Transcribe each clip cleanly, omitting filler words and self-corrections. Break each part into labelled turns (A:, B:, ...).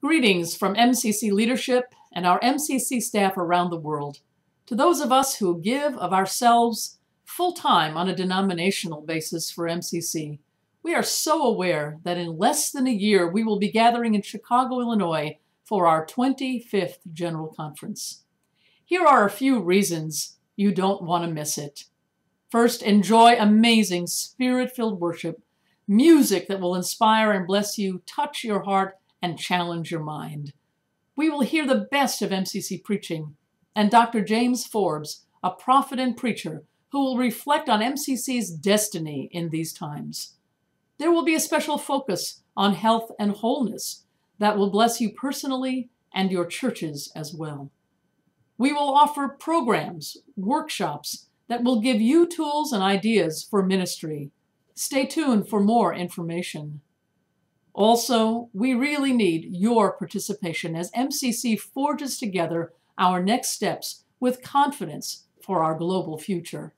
A: Greetings from MCC leadership and our MCC staff around the world. To those of us who give of ourselves full-time on a denominational basis for MCC, we are so aware that in less than a year we will be gathering in Chicago, Illinois for our 25th General Conference. Here are a few reasons you don't want to miss it. First, enjoy amazing spirit-filled worship, music that will inspire and bless you, touch your heart, and challenge your mind. We will hear the best of MCC preaching, and Dr. James Forbes, a prophet and preacher, who will reflect on MCC's destiny in these times. There will be a special focus on health and wholeness that will bless you personally and your churches as well. We will offer programs, workshops that will give you tools and ideas for ministry. Stay tuned for more information. Also, we really need your participation as MCC forges together our next steps with confidence for our global future.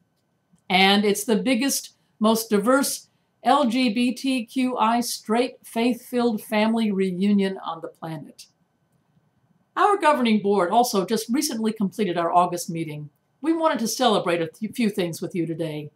A: And it's the biggest, most diverse LGBTQI straight faith-filled family reunion on the planet. Our governing board also just recently completed our August meeting. We wanted to celebrate a few things with you today.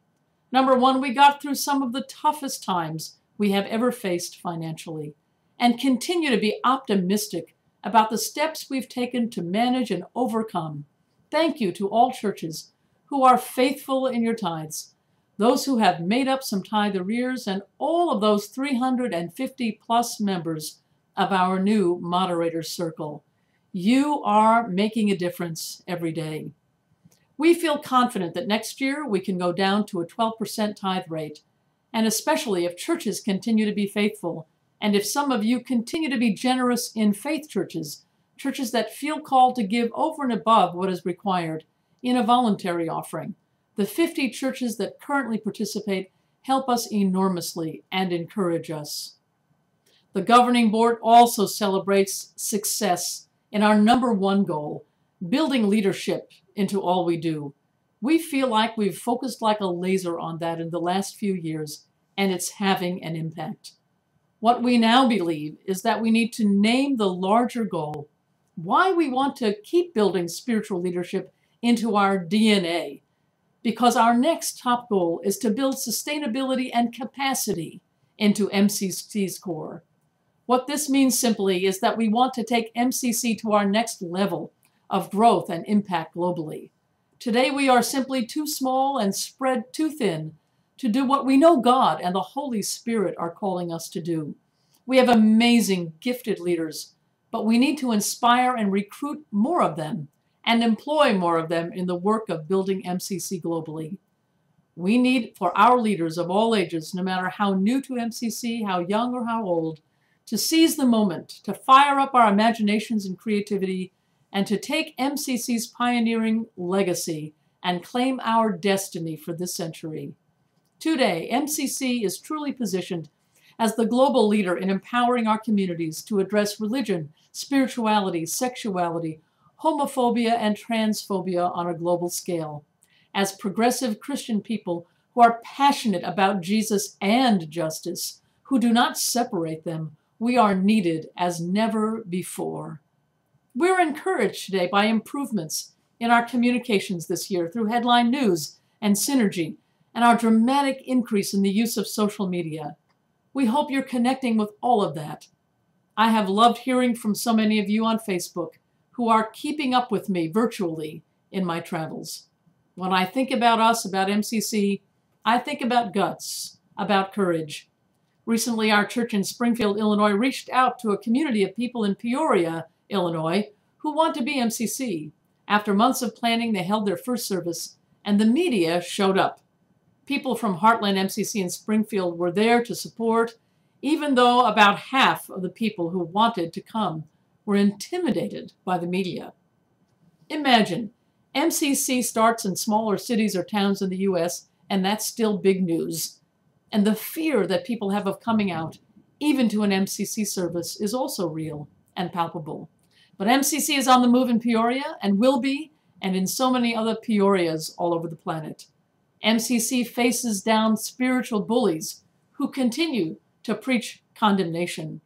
A: Number one, we got through some of the toughest times we have ever faced financially, and continue to be optimistic about the steps we've taken to manage and overcome. Thank you to all churches who are faithful in your tithes, those who have made up some tithe arrears, and all of those 350 plus members of our new Moderator Circle. You are making a difference every day. We feel confident that next year we can go down to a 12% tithe rate, and especially if churches continue to be faithful, and if some of you continue to be generous in faith churches, churches that feel called to give over and above what is required in a voluntary offering. The 50 churches that currently participate help us enormously and encourage us. The governing board also celebrates success in our number one goal, building leadership into all we do. We feel like we've focused like a laser on that in the last few years, and it's having an impact. What we now believe is that we need to name the larger goal, why we want to keep building spiritual leadership into our DNA, because our next top goal is to build sustainability and capacity into MCC's core. What this means simply is that we want to take MCC to our next level of growth and impact globally. Today we are simply too small and spread too thin to do what we know God and the Holy Spirit are calling us to do. We have amazing, gifted leaders, but we need to inspire and recruit more of them and employ more of them in the work of building MCC globally. We need for our leaders of all ages, no matter how new to MCC, how young or how old, to seize the moment, to fire up our imaginations and creativity, and to take MCC's pioneering legacy and claim our destiny for this century. Today, MCC is truly positioned as the global leader in empowering our communities to address religion, spirituality, sexuality, homophobia, and transphobia on a global scale. As progressive Christian people who are passionate about Jesus and justice, who do not separate them, we are needed as never before. We're encouraged today by improvements in our communications this year through headline news and synergy, and our dramatic increase in the use of social media. We hope you're connecting with all of that. I have loved hearing from so many of you on Facebook who are keeping up with me virtually in my travels. When I think about us, about MCC, I think about guts, about courage. Recently, our church in Springfield, Illinois, reached out to a community of people in Peoria, Illinois, who want to be MCC. After months of planning, they held their first service, and the media showed up. People from Heartland MCC in Springfield were there to support, even though about half of the people who wanted to come were intimidated by the media. Imagine, MCC starts in smaller cities or towns in the U.S., and that's still big news. And the fear that people have of coming out, even to an MCC service, is also real and palpable. But MCC is on the move in Peoria, and will be, and in so many other Peorias all over the planet. MCC faces down spiritual bullies who continue to preach condemnation.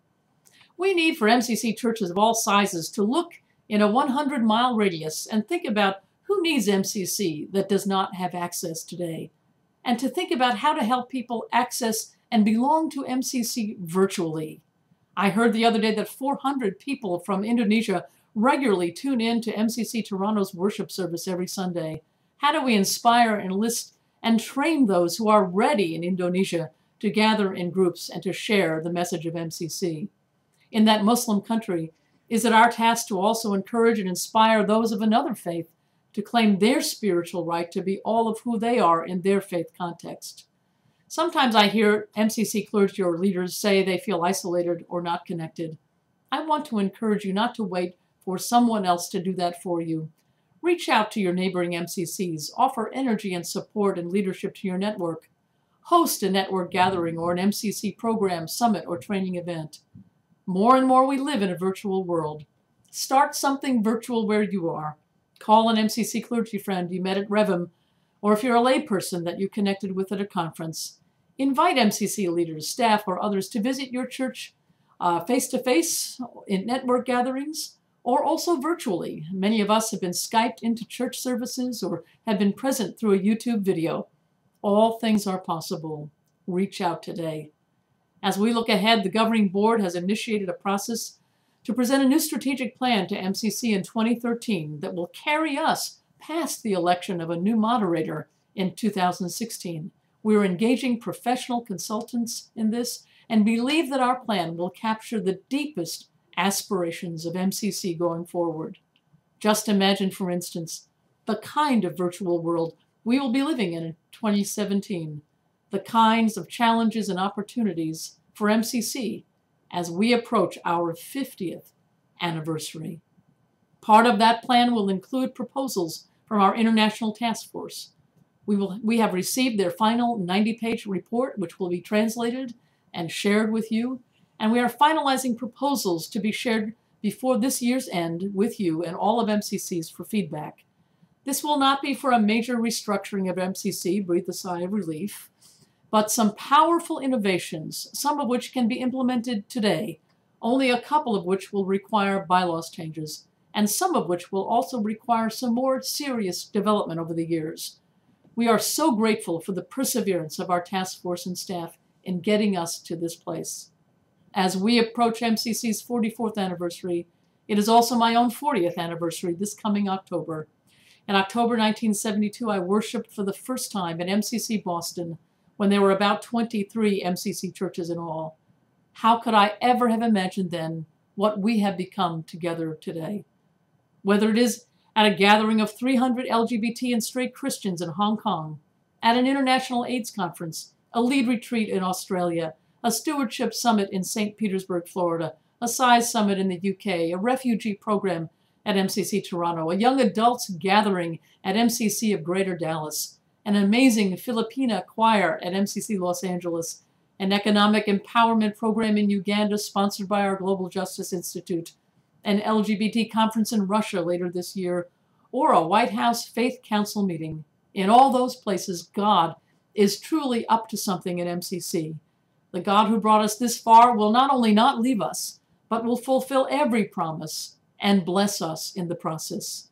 A: We need for MCC churches of all sizes to look in a 100-mile radius and think about who needs MCC that does not have access today, and to think about how to help people access and belong to MCC virtually. I heard the other day that 400 people from Indonesia regularly tune in to MCC Toronto's worship service every Sunday. How do we inspire, enlist, and train those who are ready in Indonesia to gather in groups and to share the message of MCC? In that Muslim country, is it our task to also encourage and inspire those of another faith to claim their spiritual right to be all of who they are in their faith context? Sometimes I hear MCC clergy or leaders say they feel isolated or not connected. I want to encourage you not to wait for someone else to do that for you. Reach out to your neighboring MCCs, offer energy and support and leadership to your network. Host a network gathering or an MCC program, summit, or training event. More and more we live in a virtual world. Start something virtual where you are. Call an MCC clergy friend you met at Revim, or if you're a layperson that you connected with at a conference. Invite MCC leaders, staff, or others to visit your church face-to-face in network gatherings, or also virtually. Many of us have been Skyped into church services or have been present through a YouTube video. All things are possible. Reach out today. As we look ahead, the governing board has initiated a process to present a new strategic plan to MCC in 2013 that will carry us past the election of a new moderator in 2016. We're engaging professional consultants in this and believe that our plan will capture the deepest aspirations of MCC going forward. Just imagine, for instance, the kind of virtual world we will be living in 2017, the kinds of challenges and opportunities for MCC as we approach our 50th anniversary. Part of that plan will include proposals from our international task force. We have received their final 90-page report, which will be translated and shared with you, and we are finalizing proposals to be shared before this year's end with you and all of MCC's for feedback. This will not be for a major restructuring of MCC, breathe a sigh of relief, but some powerful innovations, some of which can be implemented today, only a couple of which will require bylaws changes, and some of which will also require some more serious development over the years. We are so grateful for the perseverance of our task force and staff in getting us to this place. As we approach MCC's 44th anniversary, it is also my own 40th anniversary this coming October. In October 1972, I worshiped for the first time at MCC Boston when there were about 23 MCC churches in all. How could I ever have imagined then what we have become together today? Whether it is at a gathering of 300 LGBT and straight Christians in Hong Kong, at an international AIDS conference, a lead retreat in Australia, a stewardship summit in St. Petersburg, Florida, a size summit in the UK, a refugee program at MCC Toronto, a young adults gathering at MCC of Greater Dallas, an amazing Filipina choir at MCC Los Angeles, an economic empowerment program in Uganda sponsored by our Global Justice Institute, an LGBT conference in Russia later this year, or a White House Faith Council meeting. In all those places, God is truly up to something at MCC. The God who brought us this far will not only not leave us, but will fulfill every promise and bless us in the process.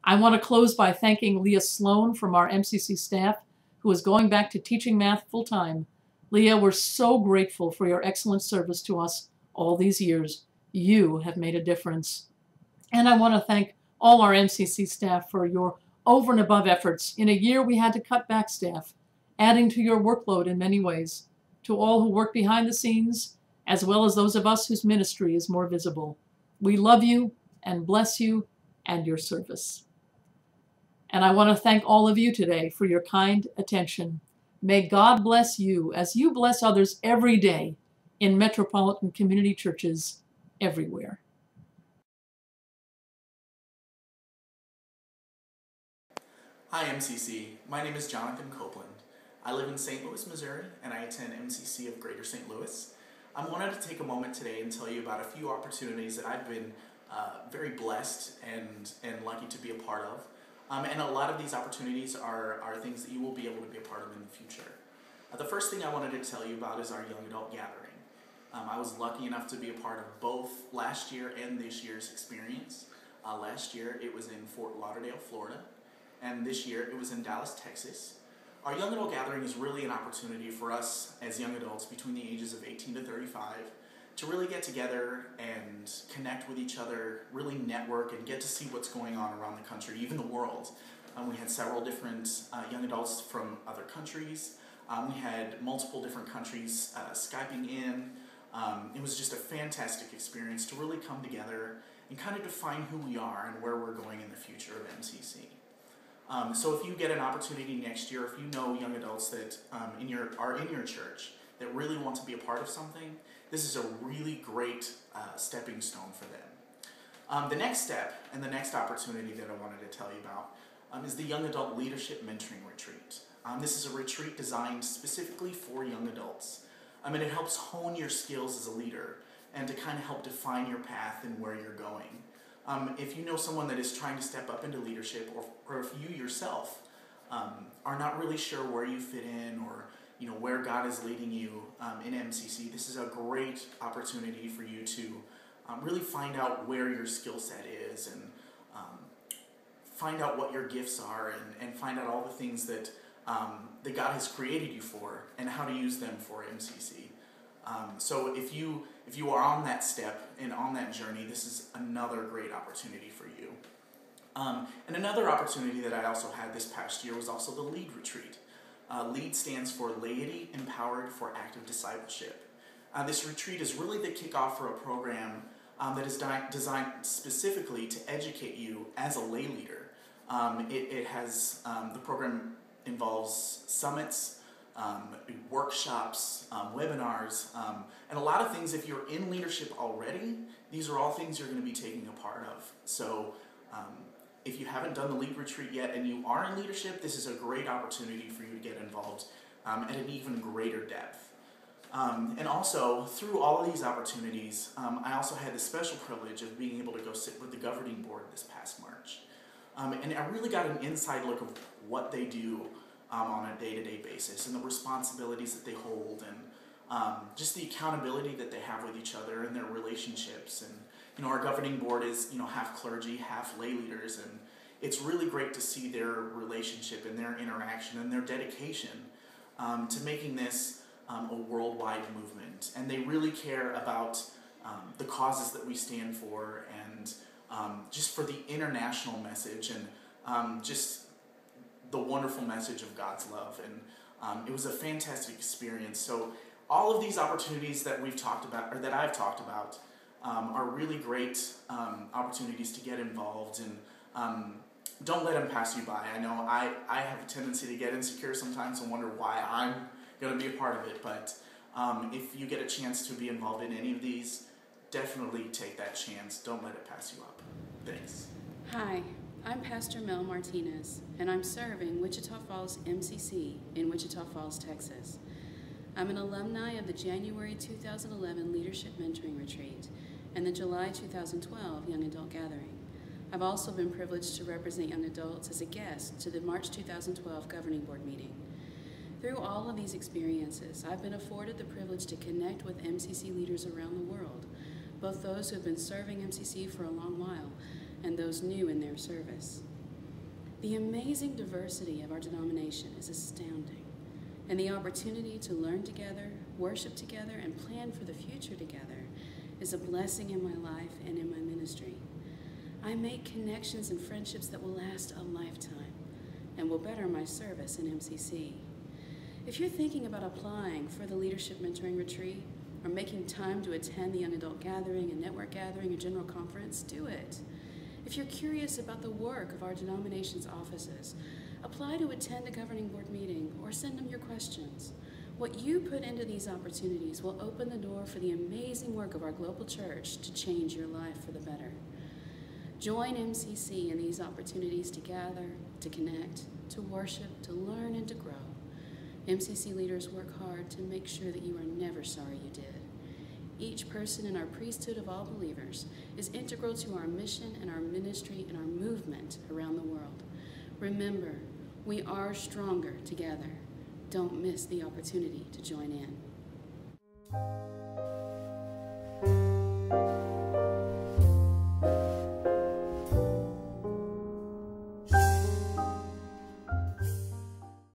A: I want to close by thanking Leah Sloan from our MCC staff, who is going back to teaching math full-time. Leah, we're so grateful for your excellent service to us all these years. You have made a difference. And I want to thank all our MCC staff for your over and above efforts. In a year, we had to cut back staff, adding to your workload in many ways. To all who work behind the scenes, as well as those of us whose ministry is more visible, we love you and bless you and your service. And I want to thank all of you today for your kind attention. May God bless you as you bless others every day in metropolitan community churches everywhere.
B: Hi MCC, my name is Jonathan Copeland. I live in St. Louis, Missouri, and I attend MCC of Greater St. Louis. I wanted to take a moment today and tell you about a few opportunities that I've been very blessed and lucky to be a part of. And a lot of these opportunities are things that you will be able to be a part of in the future. The first thing I wanted to tell you about is our Young Adult Gathering. I was lucky enough to be a part of both last year and this year's experience. Last year it was in Fort Lauderdale, Florida, and this year it was in Dallas, Texas. Our Young Adult Gathering is really an opportunity for us as young adults between the ages of 18 to 35 to really get together and connect with each other, really network and get to see what's going on around the country, even the world. We had several different young adults from other countries. We had multiple different countries Skyping in. It was just a fantastic experience to really come together and kind of define who we are and where we're going in the future of MCC. So if you get an opportunity next year, if you know young adults that are in your church that really want to be a part of something, this is a really great stepping stone for them. The next step and the next opportunity that I wanted to tell you about is the Young Adult Leadership Mentoring Retreat. This is a retreat designed specifically for young adults. And it helps hone your skills as a leader and to kind of help define your path and where you're going. If you know someone that is trying to step up into leadership, or if you yourself are not really sure where you fit in or where God is leading you in MCC, this is a great opportunity for you to really find out where your skill set is and find out what your gifts are and find out all the things that God has created you for and how to use them for MCC. So if you are on that step and on that journey, this is another great opportunity for you. And another opportunity that I also had this past year was also the LEAD retreat. LEAD stands for Laity Empowered for Active Discipleship. This retreat is really the kickoff for a program that is designed specifically to educate you as a lay leader. It has, the program involves summits, workshops, webinars, and a lot of things. If you're in leadership already, these are all things you're going to be taking a part of. So if you haven't done the LEAD retreat yet and you are in leadership, this is a great opportunity for you to get involved at an even greater depth. And also, through all of these opportunities, I also had the special privilege of being able to go sit with the governing board this past March. And I really got an inside look of what they do on a day-to-day basis and the responsibilities that they hold and just the accountability that they have with each other and their relationships. And our governing board is half clergy, half lay leaders, and it's really great to see their relationship and their interaction and their dedication to making this a worldwide movement. And they really care about the causes that we stand for and just for the international message and just the wonderful message of God's love. And it was a fantastic experience. So all of these opportunities that we've talked about, or that I've talked about, are really great opportunities to get involved, and don't let them pass you by. I know I have a tendency to get insecure sometimes and wonder why I'm going to be a part of it, but if you get a chance to be involved in any of these, definitely take that chance. Don't let it pass you up. Thanks.
C: Hi, I'm Pastor Mel Martinez, and I'm serving Wichita Falls MCC in Wichita Falls, Texas. I'm an alumni of the January 2011 Leadership Mentoring Retreat and the July 2012 Young Adult Gathering. I've also been privileged to represent young adults as a guest to the March 2012 Governing Board meeting. Through all of these experiences, I've been afforded the privilege to connect with MCC leaders around the world, both those who have been serving MCC for a long while and those new in their service. The amazing diversity of our denomination is astounding, and the opportunity to learn together, worship together, and plan for the future together is a blessing in my life and in my ministry. I make connections and friendships that will last a lifetime and will better my service in MCC. If you're thinking about applying for the Leadership Mentoring Retreat or making time to attend the Young Adult Gathering, a network gathering, a general conference, do it. If you're curious about the work of our denomination's offices, apply to attend a governing board meeting or send them your questions. What you put into these opportunities will open the door for the amazing work of our global church to change your life for the better. Join MCC in these opportunities to gather, to connect, to worship, to learn, and to grow. MCC leaders work hard to make sure that you are never sorry you did. Each person in our priesthood of all believers is integral to our mission and our ministry and our movement around the world. Remember, we are stronger together. Don't miss the opportunity to join in. you.